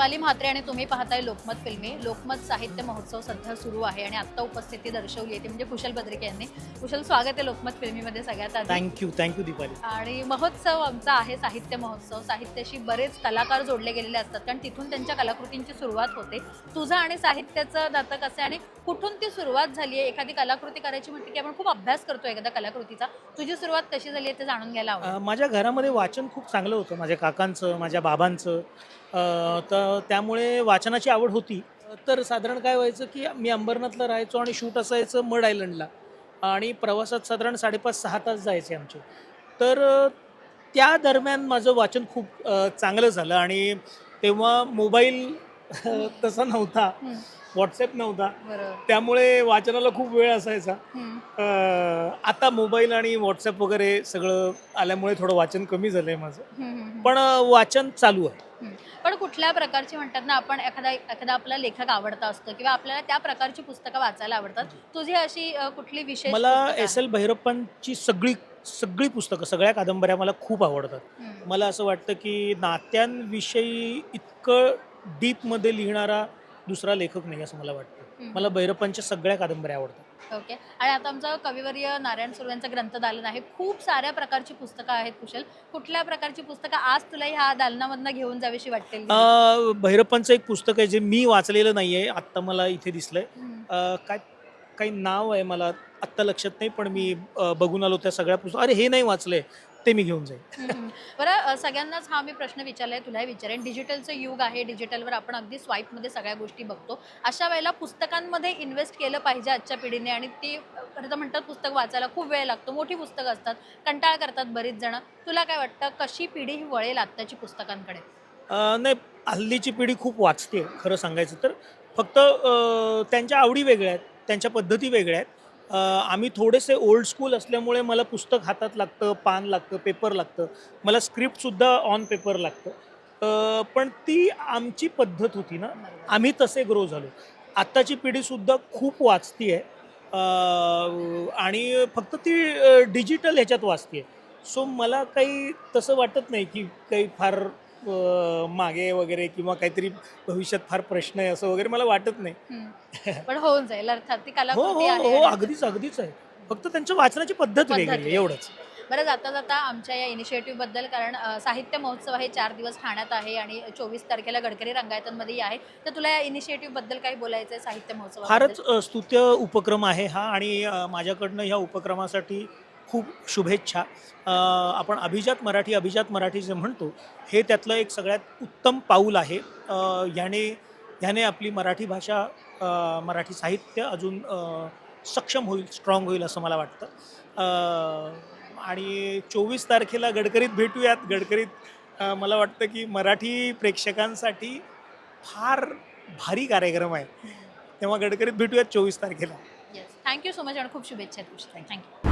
दीपाली म्हात्रे आणि तुम्ही पाहताय लोकमत फिल्मी. लोकमत साहित्य महोत्सव सध्या सुरू आहे आणि आत्ता उपस्थिती दर्शवली आहे ती म्हणजे कुशल बद्रिके यांनी. कुशल, स्वागत आहे लोकमत फिल्मीमध्ये सगळ्यात आधी. थँक्यू दीपाली. आणि महोत्सव आमचा आहे साहित्य महोत्सव. साहित्याशी बरेच कलाकार जोडले गेलेले असतात कारण तिथून त्यांच्या कलाकृतींची सुरुवात होते. तुझं आणि साहित्याचं नातं कसं आहे आणि कुठून ती सुरुवात झाली आहे? एखादी कलाकृती करायची म्हटली की आपण खूप अभ्यास करतो एखाद्या कलाकृतीचा. तुझी सुरुवात कशी झाली आहे ते जाणून घ्यायला आवडेल. माझ्या घरामध्ये वाचन खूप चांगलं होतं, माझ्या काकांचं, माझ्या बाबांचं. तर त्यामुळे वाचनाची आवड होती. तर साधारण काय व्हायचं की मी अंबरनाथला राहायचो आणि शूट असायचं मड आयलंडला आणि प्रवासात साधारण 5.5-6 तास जायचे आमचे. तर त्या दरम्यान माझं वाचन खूप चांगलं झालं आणि तेव्हा मोबाईल तसा नव्हता, व्हॉट्सॲप नव्हता, त्यामुळे वाचनाला खूप वेळ असायचा. आता मोबाईल आणि व्हॉट्सॲप वगैरे सगळं आल्यामुळे थोडं वाचन कमी झालंय माझं, पण वाचन चालू आहे. पण कुठल्या प्रकारची म्हणतात ना, आपण एखादा आपला लेखक आवडता असतो किंवा आपल्याला त्या प्रकारची पुस्तकं वाचायला आवडतात. तुझी अशी कुठली विशेष? मला एस.एल. भैरप्पांची सगळी पुस्तकं, सगळ्या कादंबऱ्या मला खूप आवडतात. मला असं वाटतं की नात्यांविषयी इतकं डीपमध्ये लिहिणारा दुसरा लेखक नाही असं मला वाटतं. मला भैरप्पांच्या सगळ्या कादंबऱ्या आवडतात. ओके. आणि आता आमचं कविवर्य नारायण सुर्वे यांचं ग्रंथदालन आहे. खूप साऱ्या प्रकारची पुस्तकं आहेत. कुशल, कुठल्या प्रकारची पुस्तकं आज तुला ह्या दालनामधनं घेऊन जावीशी वाटतील? भैरप्पांचं एक पुस्तक आहे जे मी वाचलेलं नाही आहे, आत्ता मला इथे दिसलंय. काय काही नाव आहे मला आत्ता लक्षात नाही, पण मी बघून आलो त्या सगळ्या पुस्तक. अरे हे नाही वाचलंय, ते मी घेऊन जाईल. बरं, सगळ्यांनाच हा मी प्रश्न विचारलाय, तुलाही विचारेन. डिजिटलचं युग आहे, डिजिटलवर आपण अगदी स्वाईपमध्ये सगळ्या गोष्टी बघतो. अशा वेळेला पुस्तकांमध्ये इन्व्हेस्ट केलं पाहिजे आजच्या पिढीने आणि ती खरं म्हणतात पुस्तक वाचायला खूप वेळ लागतो, मोठी पुस्तकं असतात, कंटाळा करतात बरीच जण. तुला काय वाटतं, कशी पिढी ही वळेल आत्ताची पुस्तकांकडे? नाही, हल्लीची पिढी खूप वाचते खरं सांगायचं तर. फक्त त्यांच्या आवडी वेगळ्या आहेत, त्यांच्या पद्धती वेगळ्या आहेत. आम्ही थोडेसे ओल्ड स्कूल असल्यामुळे मला पुस्तक हातात लागतं, पान लागतं, पेपर लागतं. मला स्क्रिप्टसुद्धा ऑन पेपर लागतं. पण ती आमची पद्धत होती ना, आम्ही तसे ग्रो झालो. आत्ताची पिढीसुद्धा खूप वाचती आहे आणि फक्त ती डिजिटल ह्याच्यात वाचते आहे. सो मला काही तसं वाटत नाही की काही फार मागे वगैरे किंवा काहीतरी भविष्यात फार प्रश्न आहे असं वगैरे मला वाटत नाही. पण होऊन जाईल अर्थात, ती हो कलाकृती हो आहे. हो, अगदीच आहे. फक्त त्यांच्या वाचनाची पद्धत वेगळी आहे, एवढंच. बरं, जाता जाता आमच्या या इनिशिएटिव्हबद्दल, कारण साहित्य महोत्सव आहे, 4 दिवस ठाण्यात आहे आणि 24 तारखेला गडकरी रंगायतांमध्येही आहे. तर तुला या इनिशिएटिव्हबद्दल काही बोलायचं आहे? साहित्य महोत्सव फारच स्तुत्य उपक्रम आहे हा आणि माझ्याकडनं ह्या उपक्रमासाठी खूप शुभेच्छा. आपण अभिजात मराठी जे म्हणतो, हे त्यातलं एक सगळ्यात उत्तम पाऊल आहे. ह्याने आपली मराठी भाषा, मराठी साहित्य अजून सक्षम होईल, स्ट्रॉंग होईल असं मला वाटतं. आणि 24 तारखेला गडकरीत भेटूयात. गडकरीत मला वाटतं की मराठी प्रेक्षकांसाठी फार भारी कार्यक्रम आहे, तेव्हा गडकरीत भेटूयात 24 तारखेला. थँक्यू सो मच आणि खूप शुभेच्छा. थँक्यू.